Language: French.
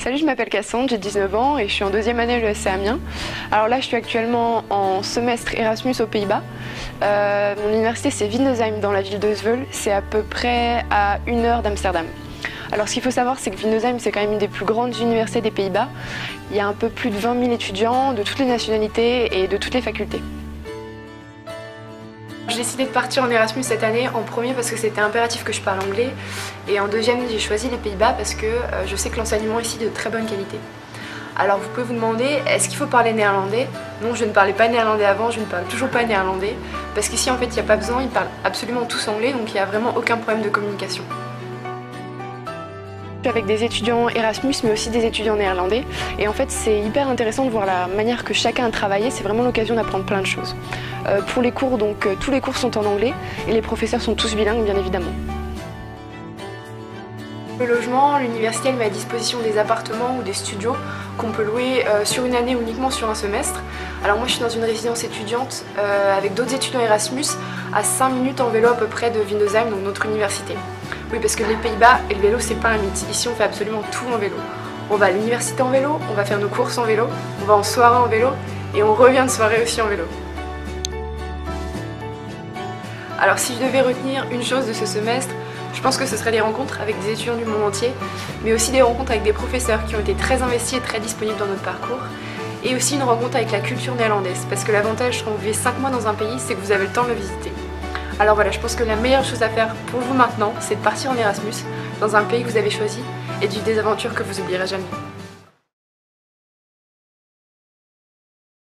Salut, je m'appelle Cassandre, j'ai 19 ans et je suis en deuxième année à l'ESC Amiens. Alors là, je suis actuellement en semestre Erasmus aux Pays-Bas. Mon université, c'est Windesheim dans la ville de Zwolle. C'est à peu près à 1 heure d'Amsterdam. Alors ce qu'il faut savoir, c'est que Windesheim, c'est quand même une des plus grandes universités des Pays-Bas. Il y a un peu plus de 20 000 étudiants de toutes les nationalités et de toutes les facultés. J'ai décidé de partir en Erasmus cette année, en premier parce que c'était impératif que je parle anglais, et en deuxième j'ai choisi les Pays-Bas parce que je sais que l'enseignement ici est de très bonne qualité. Alors vous pouvez vous demander, est-ce qu'il faut parler néerlandais? Non, je ne parlais pas néerlandais avant, je ne parle toujours pas néerlandais, parce qu'ici en fait il n'y a pas besoin, ils parlent absolument tous anglais, donc il n'y a vraiment aucun problème de communication. Avec des étudiants Erasmus mais aussi des étudiants néerlandais, et en fait c'est hyper intéressant de voir la manière que chacun a travaillé, c'est vraiment l'occasion d'apprendre plein de choses. Pour les cours, donc tous les cours sont en anglais et les professeurs sont tous bilingues bien évidemment. Le logement, l'université elle met à disposition des appartements ou des studios qu'on peut louer sur une année ou uniquement sur un semestre. Alors moi je suis dans une résidence étudiante avec d'autres étudiants Erasmus à 5 minutes en vélo à peu près de Windesheim, donc notre université. Oui, parce que les Pays-Bas et le vélo c'est pas un mythe, ici on fait absolument tout en vélo. On va à l'université en vélo, on va faire nos courses en vélo, on va en soirée en vélo et on revient de soirée aussi en vélo. Alors si je devais retenir une chose de ce semestre, je pense que ce serait des rencontres avec des étudiants du monde entier, mais aussi des rencontres avec des professeurs qui ont été très investis et très disponibles dans notre parcours, et aussi une rencontre avec la culture néerlandaise, parce que l'avantage quand vous vivez 5 mois dans un pays, c'est que vous avez le temps de le visiter. Alors voilà, je pense que la meilleure chose à faire pour vous maintenant, c'est de partir en Erasmus, dans un pays que vous avez choisi, et de vivre des aventures que vous n'oublierez jamais.